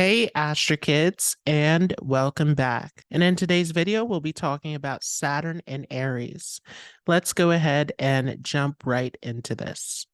Hey Astro Kids, and welcome back. And in today's video, we'll be talking about Saturn and Aries. Let's go ahead and jump right into this.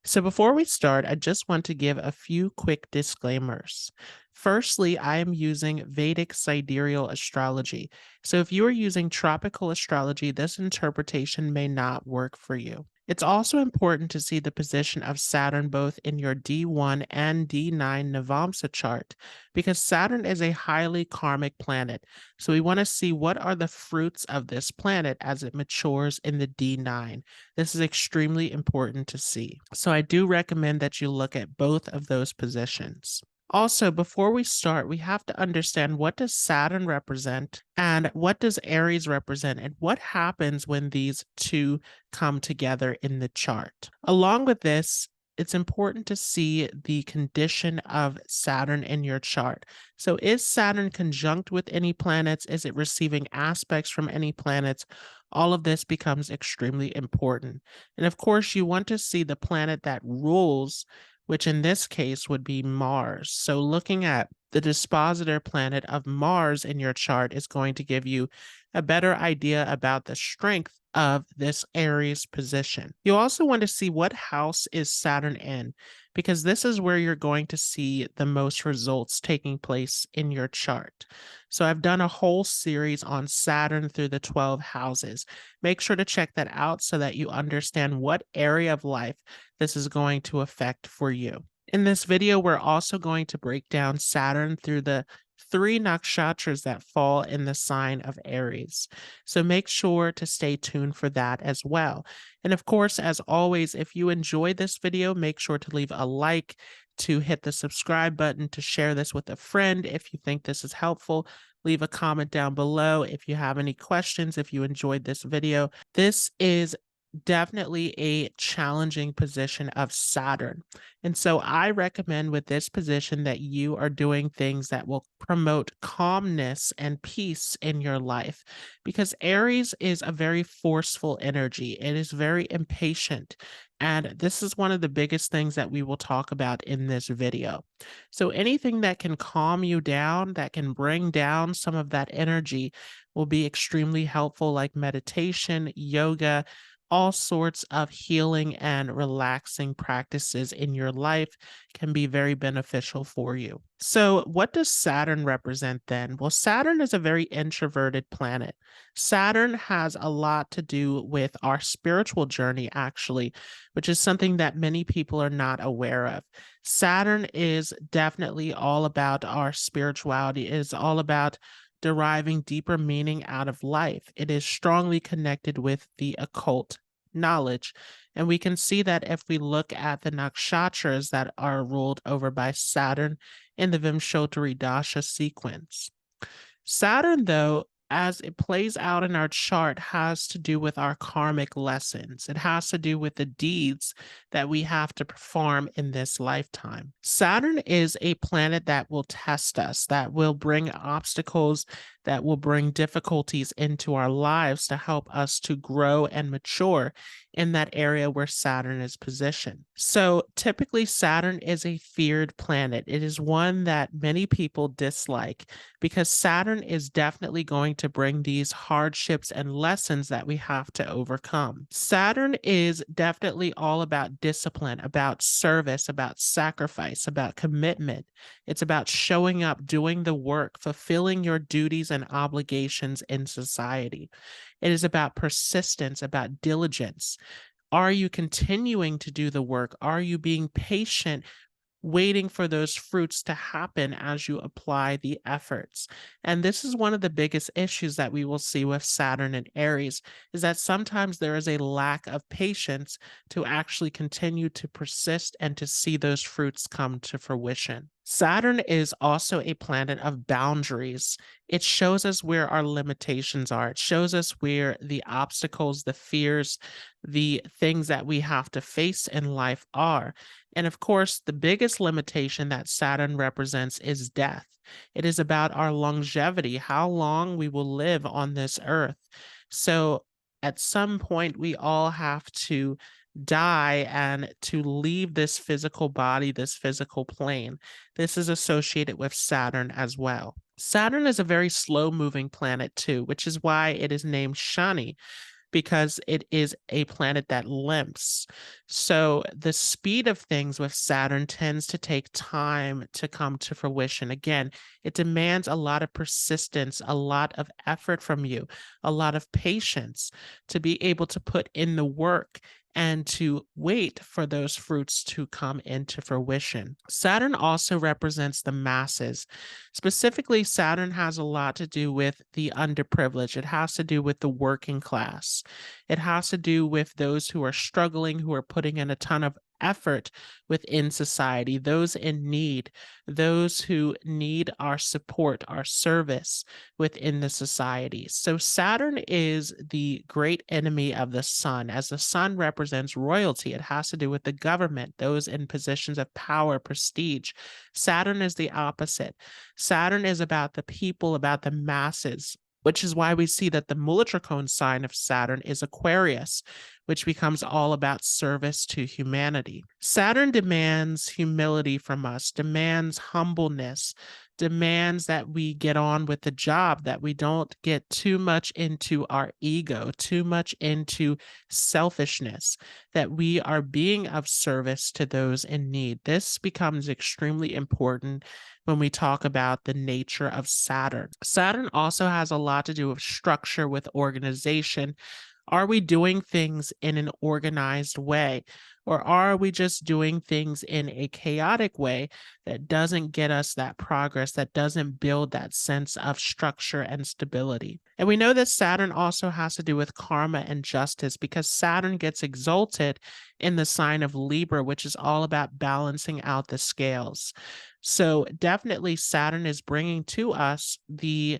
So before we start, I just want to give a few quick disclaimers. Firstly, I am using Vedic sidereal astrology. So if you are using tropical astrology, this interpretation may not work for you. It's also important to see the position of Saturn both in your D1 and D9 Navamsa chart, because Saturn is a highly karmic planet. So we want to see what are the fruits of this planet as it matures in the D9. This is extremely important to see. So I do recommend that you look at both of those positions. Also, before we start, we have to understand, what does Saturn represent and what does Aries represent, and what happens when these two come together in the chart. Along with this, it's important to see the condition of Saturn in your chart. So is Saturn conjunct with any planets? Is it receiving aspects from any planets? All of this becomes extremely important. And of course, you want to see the planet that rules, which in this case would be Mars. So looking at the dispositor planet of Mars in your chart is going to give you a better idea about the strength of this Aries position. You also want to see what house is Saturn in, because this is where you're going to see the most results taking place in your chart. So I've done a whole series on Saturn through the 12 houses. Make sure to check that out so that you understand what area of life this is going to affect for you. In this video, we're also going to break down Saturn through the 3 nakshatras that fall in the sign of Aries. So make sure to stay tuned for that as well. And of course, as always, if you enjoyed this video, make sure to leave a like, to hit the subscribe button, to share this with a friend if you think this is helpful. Leave a comment down below if you have any questions, if you enjoyed this video. This is definitely a challenging position of Saturn. And so I recommend with this position that you are doing things that will promote calmness and peace in your life, because Aries is a very forceful energy. It is very impatient. And this is one of the biggest things that we will talk about in this video. So anything that can calm you down, that can bring down some of that energy, will be extremely helpful, like meditation, yoga, all sorts of healing and relaxing practices in your life can be very beneficial for you. So what does Saturn represent then? Well, Saturn is a very introverted planet. Saturn has a lot to do with our spiritual journey, actually, which is something that many people are not aware of. Saturn is definitely all about our spirituality. It is all about deriving deeper meaning out of life. It is strongly connected with the occult knowledge. And we can see that if we look at the nakshatras that are ruled over by Saturn in the Vimshottari sequence. Saturn, though, as it plays out in our chart, has to do with our karmic lessons. It has to do with the deeds that we have to perform in this lifetime. Saturn is a planet that will test us, that will bring obstacles, that will bring difficulties into our lives to help us to grow and mature in that area where Saturn is positioned. So typically, Saturn is a feared planet. It is one that many people dislike, because Saturn is definitely going to bring these hardships and lessons that we have to overcome. Saturn is definitely all about discipline, about service, about sacrifice, about commitment. It's about showing up, doing the work, fulfilling your duties and obligations in society. It is about persistence, about diligence. Are you continuing to do the work? Are you being patient, waiting for those fruits to happen as you apply the efforts? And this is one of the biggest issues that we will see with Saturn and Aries, is that sometimes there is a lack of patience to actually continue to persist and to see those fruits come to fruition. Saturn is also a planet of boundaries. It shows us where our limitations are. It shows us where the obstacles, the fears, the things that we have to face in life are. And of course, the biggest limitation that Saturn represents is death. It is about our longevity, how long we will live on this earth. So at some point, we all have to die and to leave this physical body, this physical plane. This is associated with Saturn as well. Saturn is a very slow moving planet too, which is why it is named Shani, because it is a planet that limps. So the speed of things with Saturn tends to take time to come to fruition. Again, it demands a lot of persistence, a lot of effort from you, a lot of patience to be able to put in the work and to wait for those fruits to come into fruition. Saturn also represents the masses. Specifically, Saturn has a lot to do with the underprivileged. It has to do with the working class. It has to do with those who are struggling, who are putting in a ton of effort within society, those in need, those who need our support, our service within the society. So Saturn is the great enemy of the sun. As the sun represents royalty, it has to do with the government, those in positions of power, prestige. Saturn is the opposite. Saturn is about the people, about the masses, which is why we see that the Mullatrikone sign of Saturn is Aquarius, which becomes all about service to humanity. Saturn demands humility from us, demands humbleness, demands that we get on with the job, that we don't get too much into our ego, too much into selfishness, that we are being of service to those in need. This becomes extremely important when we talk about the nature of Saturn. Saturn also has a lot to do with structure, with organization. Are we doing things in an organized way? Or are we just doing things in a chaotic way that doesn't get us that progress, that doesn't build that sense of structure and stability? And we know that Saturn also has to do with karma and justice, because Saturn gets exalted in the sign of Libra, which is all about balancing out the scales. So definitely Saturn is bringing to us the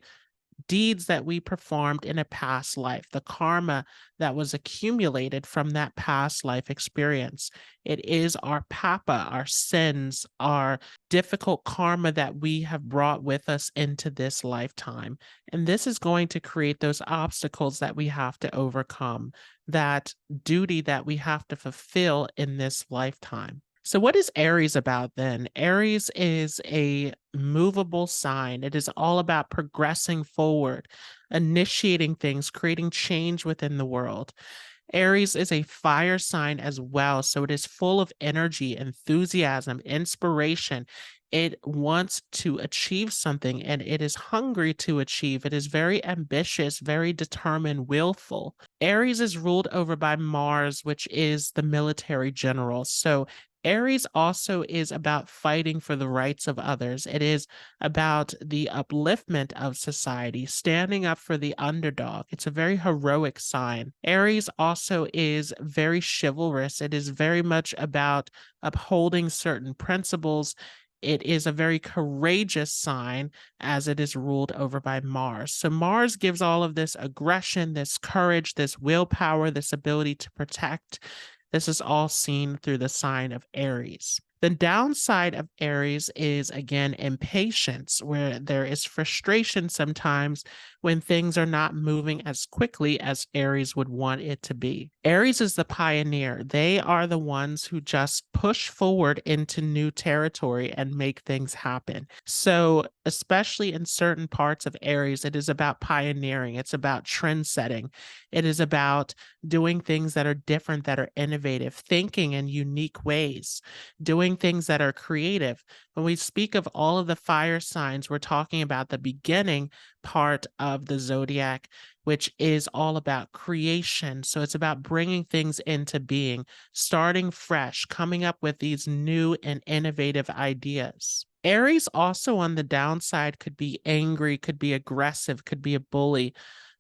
deeds that we performed in a past life, the karma that was accumulated from that past life experience. It is our papa, our sins, our difficult karma that we have brought with us into this lifetime. And this is going to create those obstacles that we have to overcome, that duty that we have to fulfill in this lifetime. So, what is Aries about then? Aries is a movable sign. It is all about progressing forward, initiating things, creating change within the world. Aries is a fire sign as well. So it is full of energy, enthusiasm, inspiration. It wants to achieve something and it is hungry to achieve. It is very ambitious, very determined, willful. Aries is ruled over by Mars, which is the military general. So Aries also is about fighting for the rights of others. It is about the upliftment of society, standing up for the underdog. It's a very heroic sign. Aries also is very chivalrous. It is very much about upholding certain principles. It is a very courageous sign as it is ruled over by Mars. So Mars gives all of this aggression, this courage, this willpower, this ability to protect. This is all seen through the sign of Aries. The downside of Aries is, again, impatience, where there is frustration sometimes when things are not moving as quickly as Aries would want it to be. Aries is the pioneer. They are the ones who just push forward into new territory and make things happen. So, especially in certain parts of Aries, it is about pioneering. It's about trend setting. It is about doing things that are different, that are innovative, thinking in unique ways, doing things that are creative. When we speak of all of the fire signs, we're talking about the beginning part of the zodiac, which is all about creation. So it's about bringing things into being, starting fresh, coming up with these new and innovative ideas. Aries also on the downside could be angry, could be aggressive, could be a bully.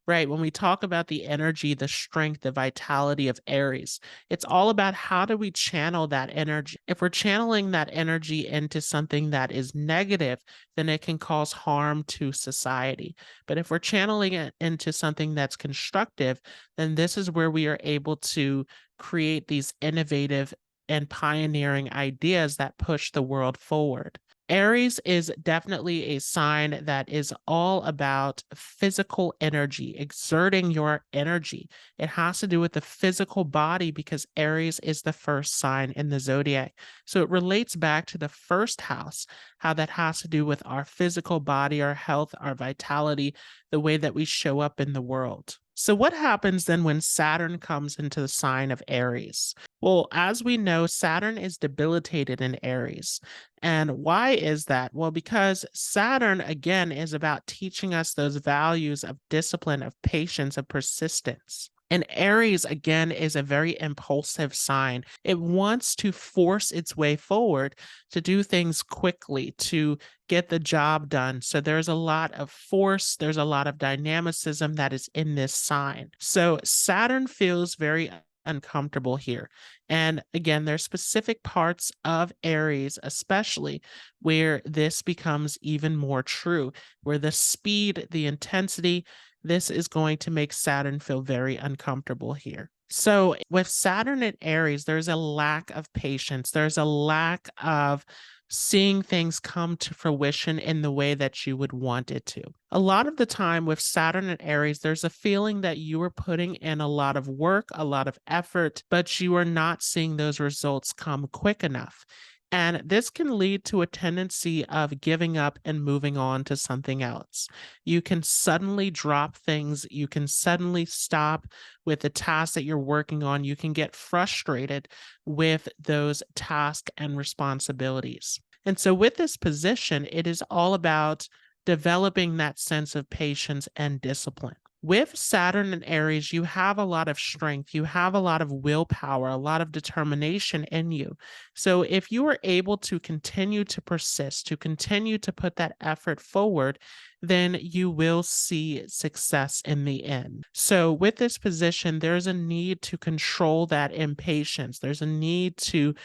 Right. When we talk about the energy, the strength, the vitality of Aries, it's all about how do we channel that energy. If we're channeling that energy into something that is negative, then it can cause harm to society. But if we're channeling it into something that's constructive, then this is where we are able to create these innovative and pioneering ideas that push the world forward. Aries is definitely a sign that is all about physical energy, exerting your energy. It has to do with the physical body because Aries is the first sign in the zodiac. So it relates back to the first house, how that has to do with our physical body, our health, our vitality, the way that we show up in the world. So, what happens then when Saturn comes into the sign of Aries? Well, as we know, Saturn is debilitated in Aries. And why is that? Well, because Saturn, again, is about teaching us those values of discipline, of patience, of persistence. And Aries, again, is a very impulsive sign. It wants to force its way forward to do things quickly, to get the job done. So there's a lot of force, there's a lot of dynamicism that is in this sign. So Saturn feels very uncomfortable here. And again, there's specific parts of Aries, especially where this becomes even more true, where the speed, the intensity, this is going to make Saturn feel very uncomfortable here. So, with Saturn in Aries, there's a lack of patience. There's a lack of seeing things come to fruition in the way that you would want it to. A lot of the time with Saturn and Aries, there's a feeling that you are putting in a lot of work, a lot of effort, but you are not seeing those results come quick enough. And this can lead to a tendency of giving up and moving on to something else. You can suddenly drop things. You can suddenly stop with the task that you're working on. You can get frustrated with those tasks and responsibilities. And so, with this position, it is all about developing that sense of patience and discipline. With Saturn and Aries, you have a lot of strength, you have a lot of willpower, a lot of determination in you. So, if you are able to continue to persist, to continue to put that effort forward, then you will see success in the end. So, with this position, there's a need to control that impatience, there's a need to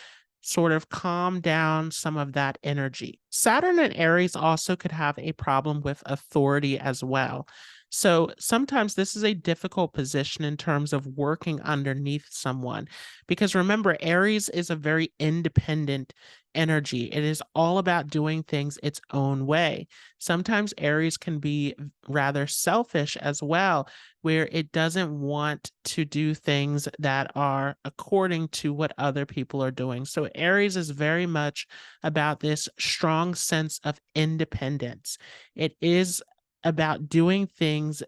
sort of calm down some of that energy. Saturn and Aries also could have a problem with authority as well. So sometimes this is a difficult position in terms of working underneath someone. Because remember, Aries is a very independent energy, it is all about doing things its own way. Sometimes Aries can be rather selfish as well, where it doesn't want to do things that are according to what other people are doing. So Aries is very much about this strong sense of independence. It is about doing things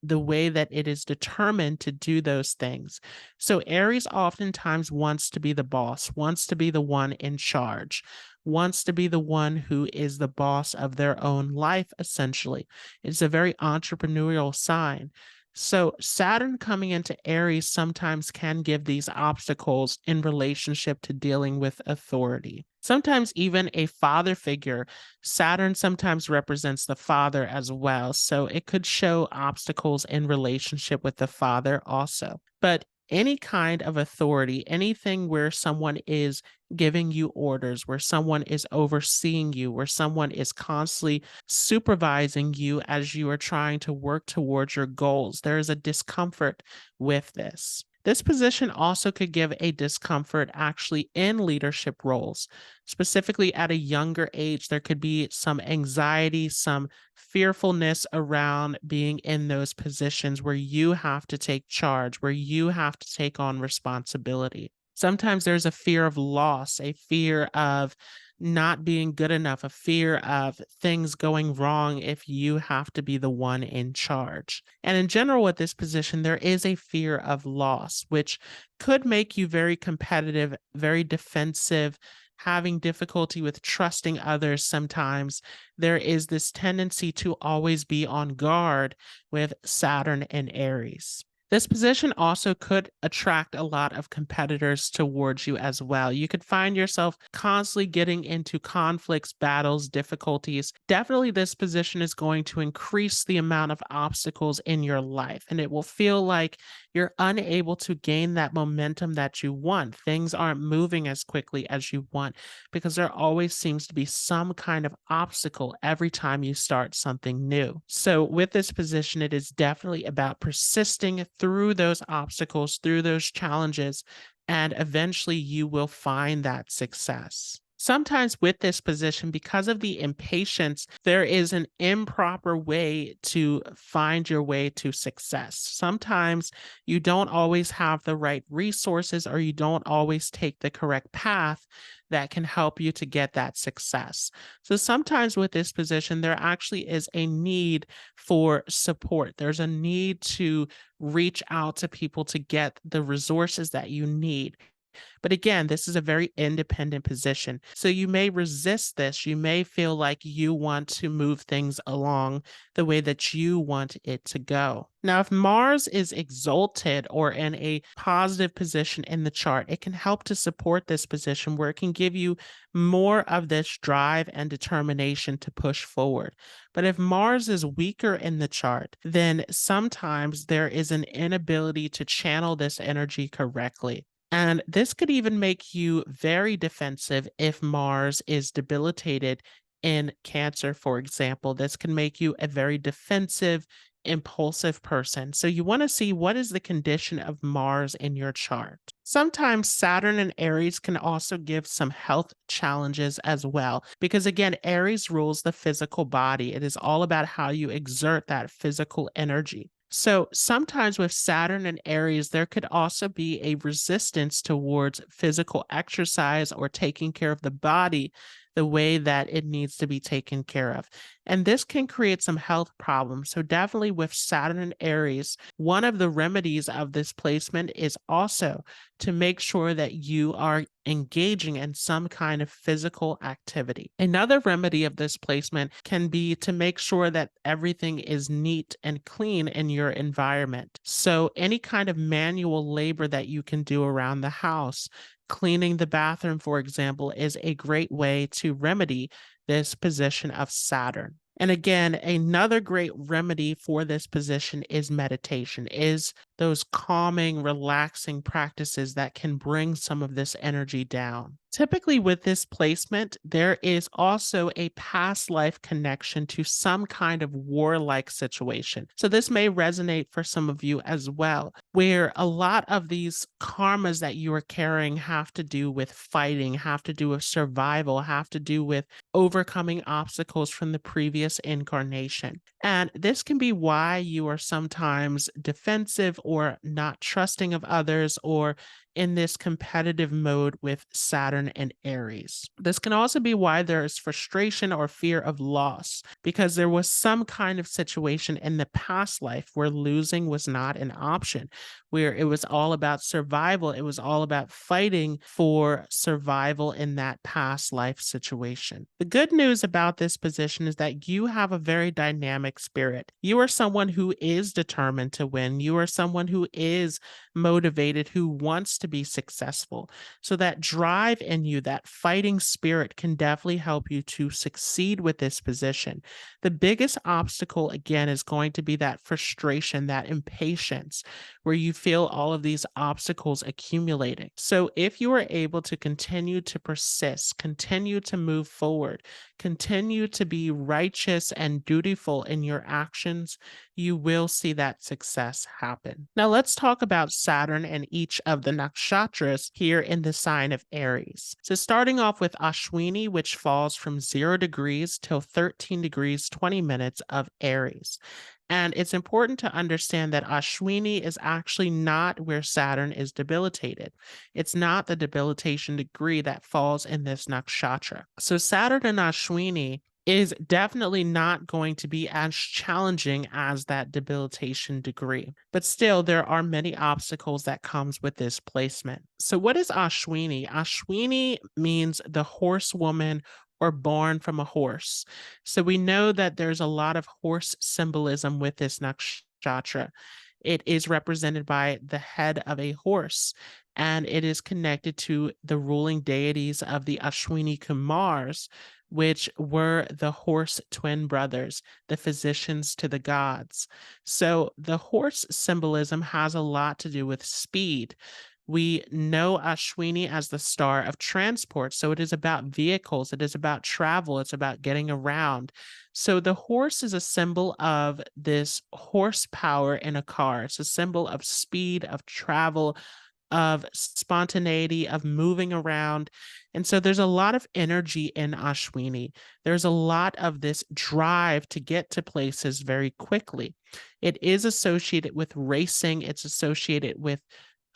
the way that it is determined to do those things. So Aries oftentimes wants to be the boss, wants to be the one in charge, wants to be the one who is the boss of their own life, essentially. It's a very entrepreneurial sign. So Saturn coming into Aries sometimes can give these obstacles in relationship to dealing with authority. Sometimes even a father figure. Saturn sometimes represents the father as well. So it could show obstacles in relationship with the father also. But any kind of authority, anything where someone is giving you orders, where someone is overseeing you, where someone is constantly supervising you as you are trying to work towards your goals, there is a discomfort with this. This position also could give a discomfort actually in leadership roles. Specifically at a younger age, there could be some anxiety, some fearfulness around being in those positions where you have to take charge, where you have to take on responsibility. Sometimes there's a fear of loss, a fear of not being good enough, a fear of things going wrong if you have to be the one in charge. And in general, with this position, there is a fear of loss, which could make you very competitive, very defensive, having difficulty with trusting others sometimes. There is this tendency to always be on guard with Saturn and Aries. This position also could attract a lot of competitors towards you as well. You could find yourself constantly getting into conflicts, battles, difficulties. Definitely, this position is going to increase the amount of obstacles in your life, and it will feel like you're unable to gain that momentum that you want. Things aren't moving as quickly as you want because there always seems to be some kind of obstacle every time you start something new. So, with this position, it is definitely about persisting through those obstacles, through those challenges, and eventually you will find that success. Sometimes with this position, because of the impatience, there is an improper way to find your way to success. Sometimes you don't always have the right resources or you don't always take the correct path that can help you to get that success. So sometimes with this position, there actually is a need for support. There's a need to reach out to people to get the resources that you need. But again, this is a very independent position. So you may resist this. You may feel like you want to move things along the way that you want it to go. Now, if Mars is exalted or in a positive position in the chart, it can help to support this position where it can give you more of this drive and determination to push forward. But if Mars is weaker in the chart, then sometimes there is an inability to channel this energy correctly. And this could even make you very defensive if Mars is debilitated in Cancer, for example. This can make you a very defensive, impulsive person. So you want to see what is the condition of Mars in your chart. Sometimes Saturn and Aries can also give some health challenges as well, because again, Aries rules the physical body. It is all about how you exert that physical energy. So sometimes with Saturn and Aries, there could also be a resistance towards physical exercise or taking care of the body the way that it needs to be taken care of. And this can create some health problems. So definitely with Saturn and Aries, one of the remedies of this placement is also to make sure that you are engaging in some kind of physical activity. Another remedy of this placement can be to make sure that everything is neat and clean in your environment. So, any kind of manual labor that you can do around the house, cleaning the bathroom, for example, is a great way to remedy this position of Saturn. And again, another great remedy for this position is meditation, is those calming, relaxing practices that can bring some of this energy down. Typically, with this placement, there is also a past life connection to some kind of warlike situation. So, this may resonate for some of you as well, where a lot of these karmas that you are carrying have to do with fighting, have to do with survival, have to do with overcoming obstacles from the previous incarnation. And this can be why you are sometimes defensive or not trusting of others or in this competitive mode with Saturn and Aries. This can also be why there is frustration or fear of loss because there was some kind of situation in the past life where losing was not an option, where it was all about survival. It was all about fighting for survival in that past life situation. The good news about this position is that you have a very dynamic spirit. You are someone who is determined to win. You are someone who is motivated, who wants to be successful. So that drive in you, that fighting spirit can definitely help you to succeed with this position. The biggest obstacle, again, is going to be that frustration, that impatience, where you feel all of these obstacles accumulating. So if you are able to continue to persist, continue to move forward, continue to be righteous and dutiful in your actions, you will see that success happen. Now, let's talk about Saturn and each of the nakshatras here in the sign of Aries. So, starting off with Ashwini, which falls from 0 degrees till 13 degrees 20 minutes of Aries. And it's important to understand that Ashwini is actually not where Saturn is debilitated. It's not the debilitation degree that falls in this nakshatra. So Saturn and Ashwini is definitely not going to be as challenging as that debilitation degree. But still, there are many obstacles that comes with this placement. So what is Ashwini? Ashwini means the horsewoman or born from a horse. So we know that there's a lot of horse symbolism with this nakshatra. It is represented by the head of a horse, and it is connected to the ruling deities of the Ashwini Kumars, which were the horse twin brothers, the physicians to the gods. So the horse symbolism has a lot to do with speed. We know Ashwini as the star of transport. So it is about vehicles, it is about travel, it's about getting around. So the horse is a symbol of this horsepower in a car. It's a symbol of speed, of travel, of spontaneity, of moving around. And so there's a lot of energy in Ashwini. There's a lot of this drive to get to places very quickly. It is associated with racing, it's associated with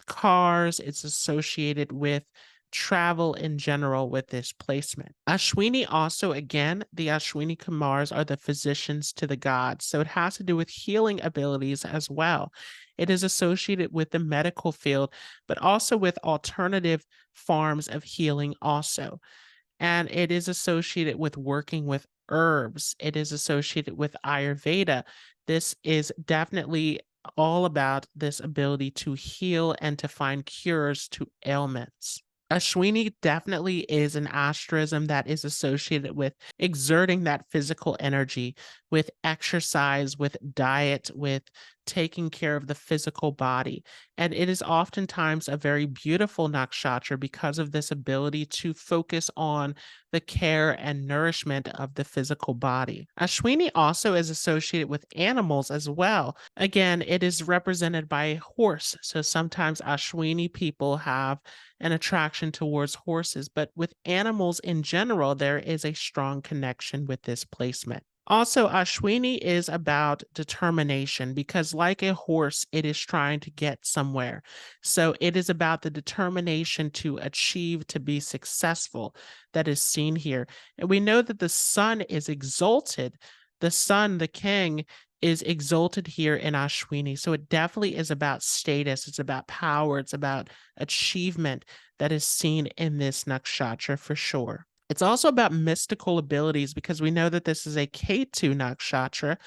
cars, it's associated with travel in general with this placement. Ashwini also, again, the Ashwini Kumars are the physicians to the gods. So it has to do with healing abilities as well. It is associated with the medical field, but also with alternative forms of healing also. And it is associated with working with herbs. It is associated with Ayurveda. This is definitely all about this ability to heal and to find cures to ailments. Ashwini definitely is an asterism that is associated with exerting that physical energy, with exercise, with diet, with taking care of the physical body. And it is oftentimes a very beautiful nakshatra because of this ability to focus on the care and nourishment of the physical body. Ashwini also is associated with animals as well. Again, it is represented by a horse. So sometimes Ashwini people have an attraction towards horses, but with animals in general, there is a strong connection with this placement. Also, Ashwini is about determination because, like a horse, it is trying to get somewhere. So, it is about the determination to achieve, to be successful that is seen here. And we know that the sun is exalted. The sun, the king, is exalted here in Ashwini. So, it definitely is about status, it's about power, it's about achievement that is seen in this nakshatra for sure. It's also about mystical abilities because we know that this is a Ketu nakshatra.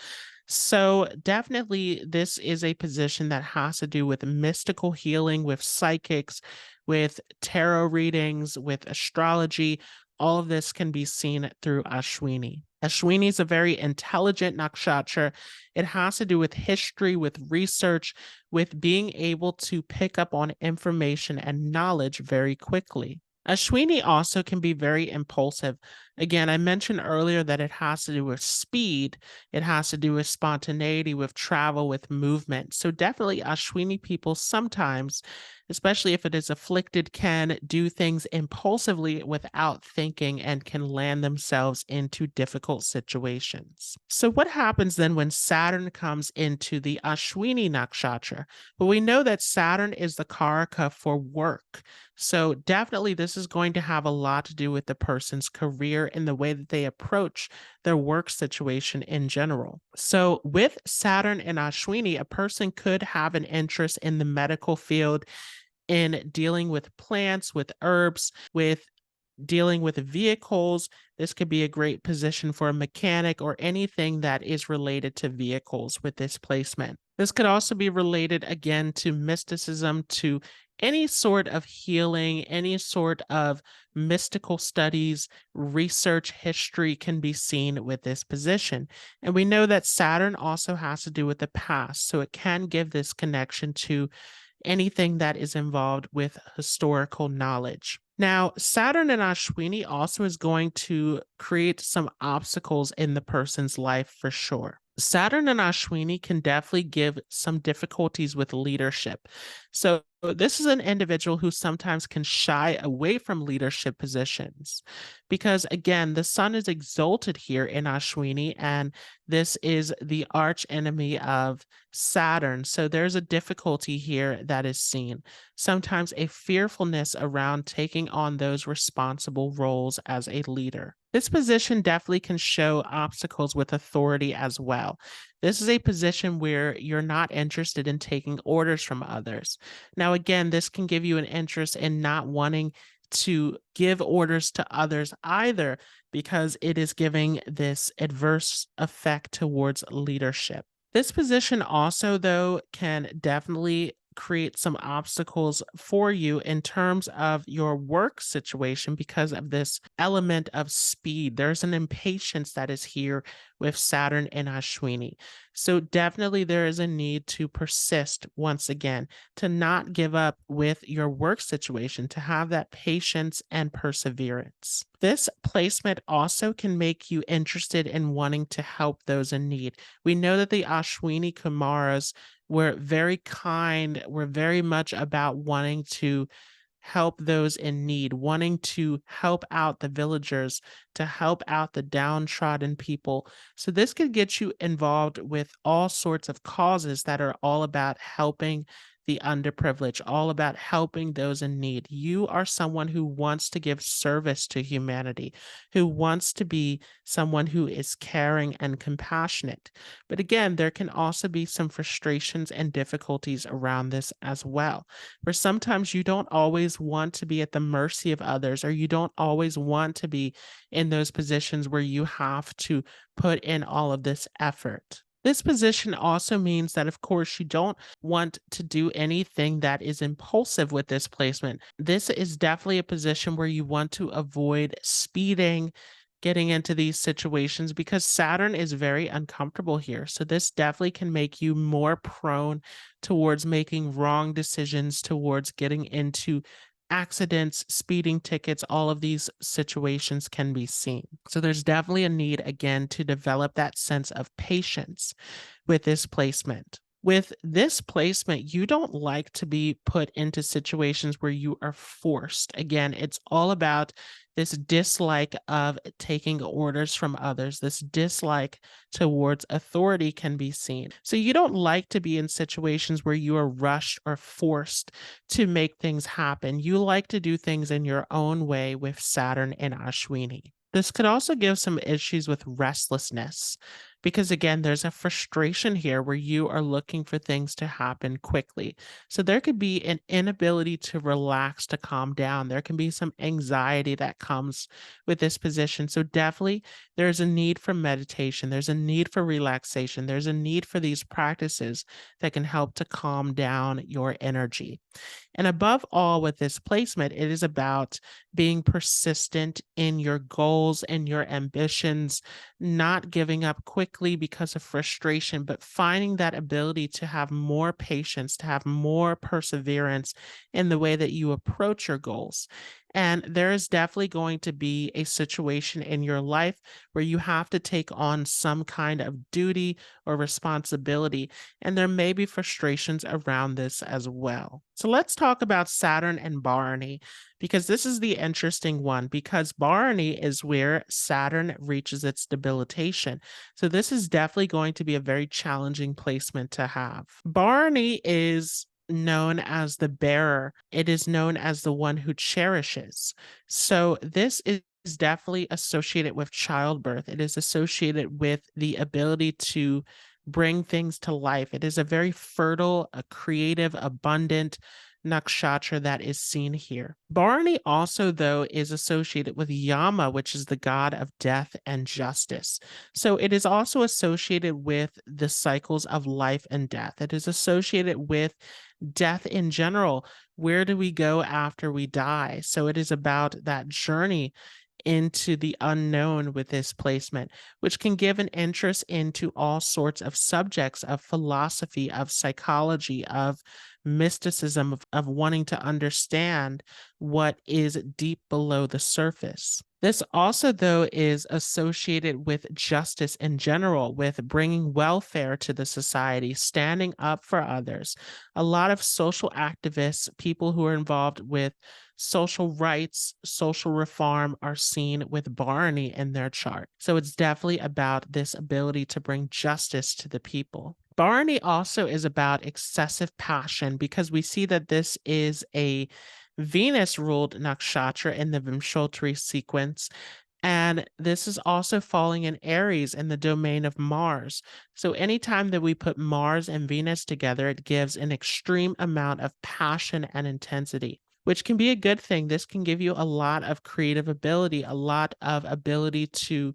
So, definitely, this is a position that has to do with mystical healing, with psychics, with tarot readings, with astrology. All of this can be seen through Ashwini. Ashwini is a very intelligent nakshatra. It has to do with history, with research, with being able to pick up on information and knowledge very quickly. Ashwini also can be very impulsive. Again, I mentioned earlier that it has to do with speed, it has to do with spontaneity, with travel, with movement. So, definitely, Ashwini people sometimes, especially if it is afflicted, can do things impulsively without thinking and can land themselves into difficult situations. So, what happens then when Saturn comes into the Ashwini nakshatra? Well, we know that Saturn is the karaka for work. So, definitely, this is going to have a lot to do with the person's career and the way that they approach their work situation in general. So, with Saturn and Ashwini, a person could have an interest in the medical field, in dealing with plants, with herbs, with dealing with vehicles. This could be a great position for a mechanic or anything that is related to vehicles with this placement. This could also be related again to mysticism, to any sort of healing, any sort of mystical studies, research, history can be seen with this position. And we know that Saturn also has to do with the past. So it can give this connection to anything that is involved with historical knowledge. Now, Saturn and Ashwini also is going to create some obstacles in the person's life for sure. Saturn and Ashwini can definitely give some difficulties with leadership. So, this is an individual who sometimes can shy away from leadership positions because, again, the sun is exalted here in Ashwini, and this is the arch enemy of Saturn. So, there's a difficulty here that is seen. Sometimes a fearfulness around taking on those responsible roles as a leader. This position definitely can show obstacles with authority as well. This is a position where you're not interested in taking orders from others. Now, again, this can give you an interest in not wanting to give orders to others either, because it is giving this adverse effect towards leadership. This position also, though, can definitely create some obstacles for you in terms of your work situation because of this element of speed. There's an impatience that is here with Saturn and Ashwini. So, definitely, there is a need to persist once again, to not give up with your work situation, to have that patience and perseverance. This placement also can make you interested in wanting to help those in need. We know that the Ashwini Kumaras were very kind, were very much about wanting to help those in need, wanting to help out the villagers, to help out the downtrodden people. So, this could get you involved with all sorts of causes that are all about helping the underprivileged, all about helping those in need. You are someone who wants to give service to humanity, who wants to be someone who is caring and compassionate. But again, there can also be some frustrations and difficulties around this as well, where sometimes you don't always want to be at the mercy of others, or you don't always want to be in those positions where you have to put in all of this effort. This position also means that, of course, you don't want to do anything that is impulsive with this placement. This is definitely a position where you want to avoid speeding, getting into these situations because Saturn is very uncomfortable here. So, this definitely can make you more prone towards making wrong decisions, towards getting into accidents, speeding tickets, all of these situations can be seen. So there's definitely a need again to develop that sense of patience with this placement. With this placement, you don't like to be put into situations where you are forced. Again, it's all about this dislike of taking orders from others, this dislike towards authority can be seen. So you don't like to be in situations where you are rushed or forced to make things happen. You like to do things in your own way with Saturn and Ashwini. This could also give some issues with restlessness because, again, there's a frustration here where you are looking for things to happen quickly. So there could be an inability to relax, to calm down. There can be some anxiety that comes with this position. So definitely there's a need for meditation. There's a need for relaxation. There's a need for these practices that can help to calm down your energy. And above all, with this placement, it is about being persistent in your goals and your ambitions, not giving up quickly because of frustration, but finding that ability to have more patience, to have more perseverance in the way that you approach your goals. And there is definitely going to be a situation in your life where you have to take on some kind of duty or responsibility. And there may be frustrations around this as well. So let's talk about Saturn and Bharani, because this is the interesting one, because Bharani is where Saturn reaches its debilitation. So this is definitely going to be a very challenging placement to have. Bharani is known as the bearer. It is known as the one who cherishes. So this is definitely associated with childbirth. It is associated with the ability to bring things to life. It is a very fertile, a creative, abundant nakshatra that is seen here. Bharani also, though, is associated with Yama, which is the god of death and justice. So it is also associated with the cycles of life and death. It is associated with death in general. Where do we go after we die? So it is about that journey into the unknown with this placement, which can give an interest into all sorts of subjects of philosophy, of psychology, of mysticism, of wanting to understand what is deep below the surface. This also, though, is associated with justice in general, with bringing welfare to the society, standing up for others. A lot of social activists, people who are involved with social rights, social reform are seen with Bharani in their chart. So it's definitely about this ability to bring justice to the people. Bharani also is about excessive passion because we see that this is a Venus ruled nakshatra in the Vimshottari sequence. And this is also falling in Aries in the domain of Mars. So, anytime that we put Mars and Venus together, it gives an extreme amount of passion and intensity, which can be a good thing. This can give you a lot of creative ability, a lot of ability to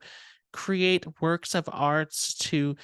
create works of arts, to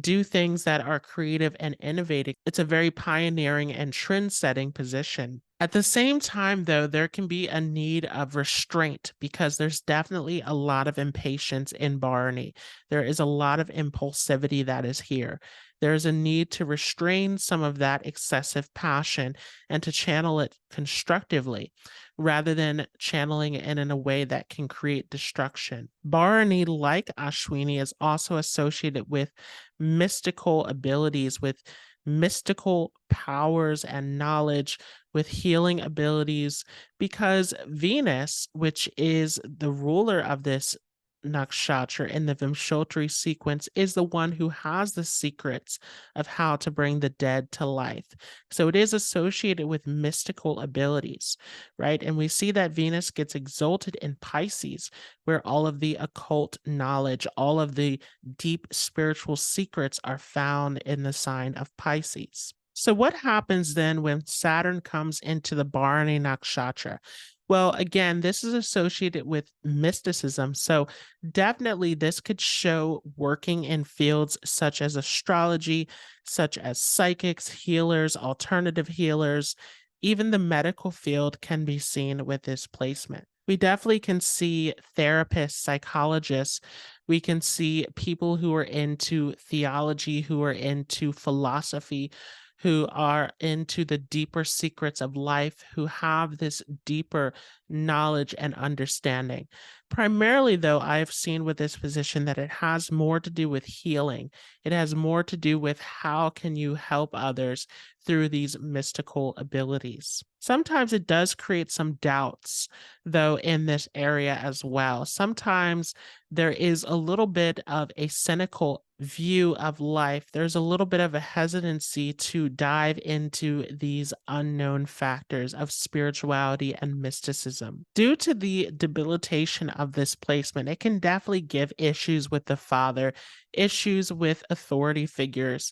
do things that are creative and innovative. It's a very pioneering and trend-setting position. At the same time, though, there can be a need of restraint because there's definitely a lot of impatience in Bharani. There is a lot of impulsivity that is here. There's a need to restrain some of that excessive passion and to channel it constructively rather than channeling it in a way that can create destruction. Bharani, like Ashwini, is also associated with mystical abilities, with mystical powers and knowledge, with healing abilities, because Venus, which is the ruler of this nakshatra in the Vimshottari sequence, is the one who has the secrets of how to bring the dead to life. So it is associated with mystical abilities, right? And we see that Venus gets exalted in Pisces, where all of the occult knowledge, all of the deep spiritual secrets are found in the sign of Pisces. So, what happens then when Saturn comes into the Bharani Nakshatra? Well, again, this is associated with mysticism. So, definitely, this could show working in fields such as astrology, such as psychics, healers, alternative healers. Even the medical field can be seen with this placement. We definitely can see therapists, psychologists. We can see people who are into theology, who are into philosophy, who are into the deeper secrets of life, who have this deeper knowledge and understanding. Primarily, though, I've seen with this position that it has more to do with healing. It has more to do with how can you help others through these mystical abilities. Sometimes it does create some doubts, though, in this area as well. Sometimes there is a little bit of a cynical view of life. There's a little bit of a hesitancy to dive into these unknown factors of spirituality and mysticism. Due to the debilitation of this placement, it can definitely give issues with the father, issues with authority figures.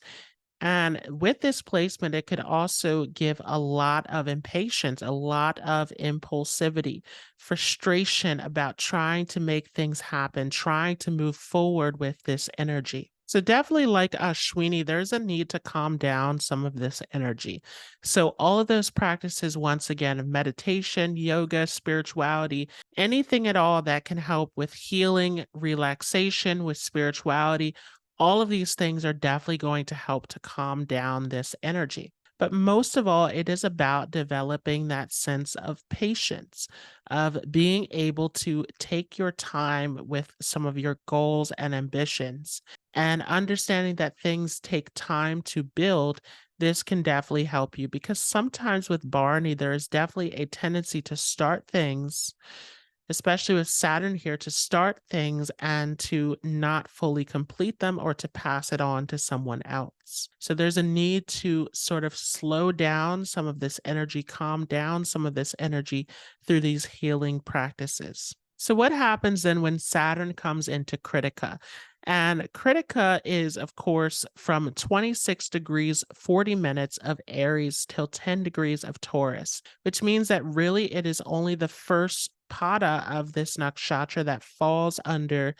And with this placement, it could also give a lot of impatience, a lot of impulsivity, frustration about trying to make things happen, trying to move forward with this energy. So, definitely like Ashwini, there's a need to calm down some of this energy. So, all of those practices, once again, of meditation, yoga, spirituality, anything at all that can help with healing, relaxation, with spirituality, all of these things are definitely going to help to calm down this energy. But most of all, it is about developing that sense of patience, of being able to take your time with some of your goals and ambitions, and understanding that things take time to build. This can definitely help you because sometimes with Barney, there is definitely a tendency to start things, especially with Saturn here, to start things and to not fully complete them or to pass it on to someone else. So there's a need to sort of slow down some of this energy, calm down some of this energy through these healing practices. So, what happens then when Saturn comes into Krittika? And Krittika is, of course, from 26 degrees 40 minutes of Aries till 10 degrees of Taurus, which means that really it is only the first pada of this nakshatra that falls under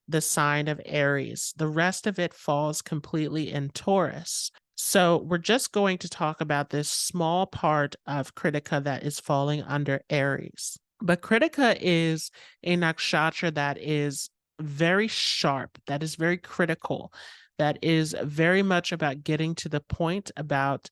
the sign of Aries. The rest of it falls completely in Taurus. So we're just going to talk about this small part of Krittika that is falling under Aries. But Krittika is a nakshatra that is very sharp, that is very critical, that is very much about getting to the point, about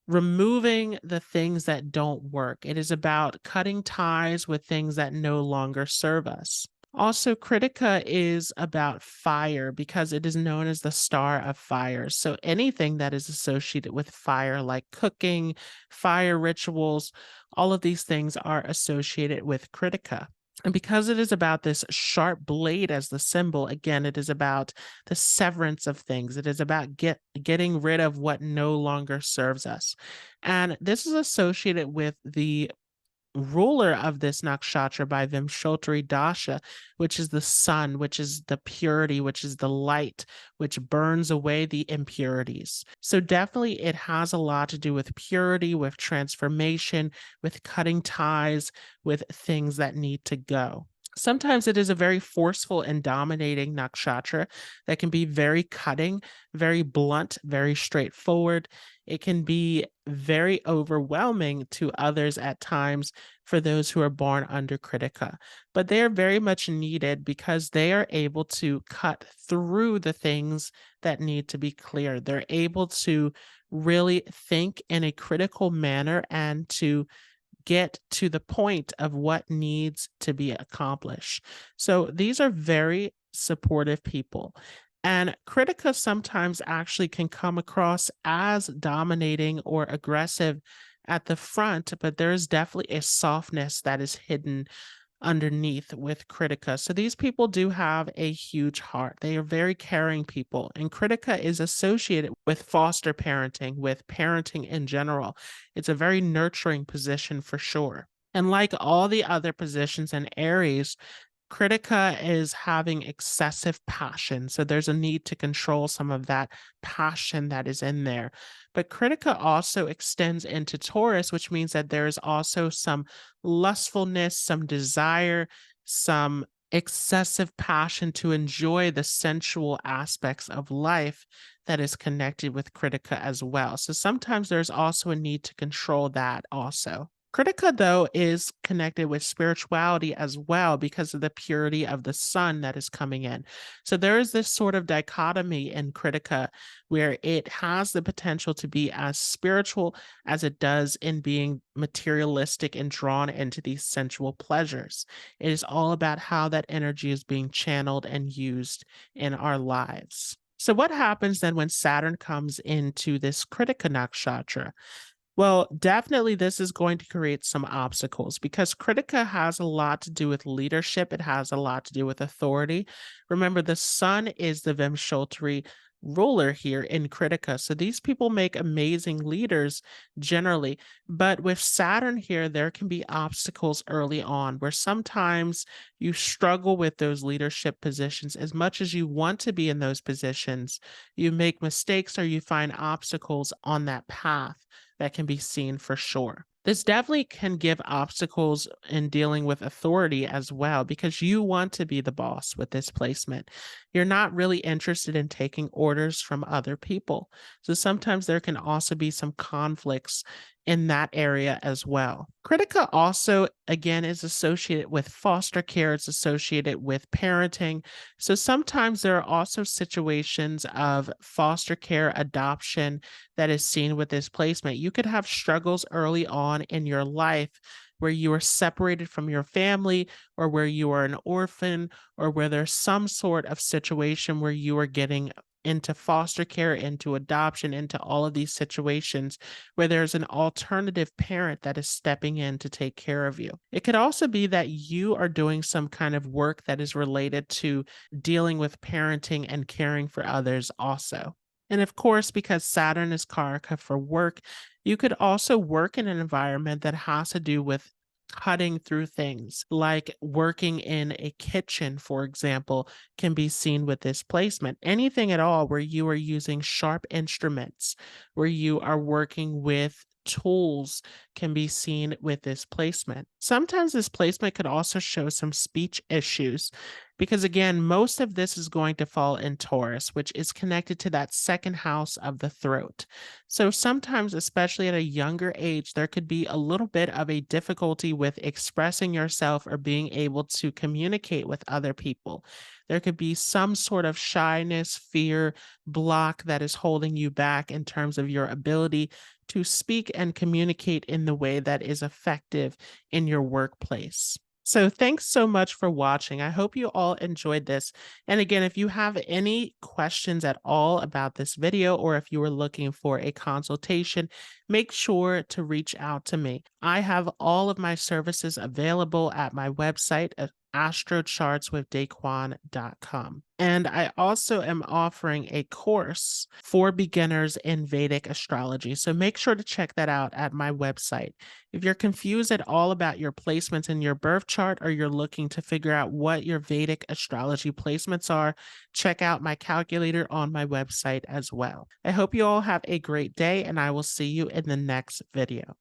removing the things that don't work. It is about cutting ties with things that no longer serve us. Also, Kritika is about fire because it is known as the star of fire. So anything that is associated with fire, like cooking, fire rituals, all of these things are associated with Kritika. And because it is about this sharp blade as the symbol, again, it is about the severance of things. It is about getting rid of what no longer serves us. And this is associated with the ruler of this nakshatra by Vimshottari Dasha, which is the sun, which is the purity, which is the light, which burns away the impurities. So definitely it has a lot to do with purity, with transformation, with cutting ties, with things that need to go. Sometimes it is a very forceful and dominating nakshatra that can be very cutting, very blunt, very straightforward. It can be very overwhelming to others at times for those who are born under Kritika. But they are very much needed because they are able to cut through the things that need to be clear. They're able to really think in a critical manner and to get to the point of what needs to be accomplished. So these are very supportive people. And Critica sometimes actually can come across as dominating or aggressive at the front, but there is definitely a softness that is hidden underneath with Critica. So these people do have a huge heart. They are very caring people. And Critica is associated with foster parenting, with parenting in general. It's a very nurturing position for sure. And like all the other positions in Aries, Critica is having excessive passion, so there's a need to control some of that passion that is in there. But Critica also extends into Taurus, which means that there's also some lustfulness, some desire, some excessive passion to enjoy the sensual aspects of life that is connected with Critica as well. So sometimes there's also a need to control that also. Critica, though, is connected with spirituality as well because of the purity of the sun that is coming in. So there is this sort of dichotomy in Critica where it has the potential to be as spiritual as it does in being materialistic and drawn into these sensual pleasures. It is all about how that energy is being channeled and used in our lives. So, what happens then when Saturn comes into this Kritika nakshatra? Well, definitely this is going to create some obstacles because Kritika has a lot to do with leadership. It has a lot to do with authority. Remember, the sun is the Vimshottari ruler here in Kritika. So these people make amazing leaders generally. But with Saturn here, there can be obstacles early on where sometimes you struggle with those leadership positions as much as you want to be in those positions. You make mistakes or you find obstacles on that path that can be seen for sure. This definitely can give obstacles in dealing with authority as well because you want to be the boss with this placement. You're not really interested in taking orders from other people. So sometimes there can also be some conflicts in that area as well. Critica also, again, is associated with foster care, it's associated with parenting. So sometimes there are also situations of foster care adoption that is seen with this placement. You could have struggles early on in your life where you are separated from your family or where you are an orphan or where there's some sort of situation where you are getting into foster care, into adoption, into all of these situations where there's an alternative parent that is stepping in to take care of you. It could also be that you are doing some kind of work that is related to dealing with parenting and caring for others also. And of course, because Saturn is Karaka for work, you could also work in an environment that has to do with cutting through things, like working in a kitchen, for example, can be seen with this placement. Anything at all where you are using sharp instruments, where you are working with tools can be seen with this placement. Sometimes this placement could also show some speech issues because, again, most of this is going to fall in Taurus, which is connected to that second house of the throat. So sometimes, especially at a younger age, there could be a little bit of a difficulty with expressing yourself or being able to communicate with other people. There could be some sort of shyness, fear, block that is holding you back in terms of your ability to speak and communicate in the way that is effective in your workplace. So, thanks so much for watching. I hope you all enjoyed this. And again, if you have any questions at all about this video, or if you were looking for a consultation, make sure to reach out to me. I have all of my services available at my website at astrochartswithdaquan.com. And I also am offering a course for beginners in Vedic astrology. So make sure to check that out at my website. If you're confused at all about your placements in your birth chart, or you're looking to figure out what your Vedic astrology placements are, check out my calculator on my website as well. I hope you all have a great day, and I will see you in the next video.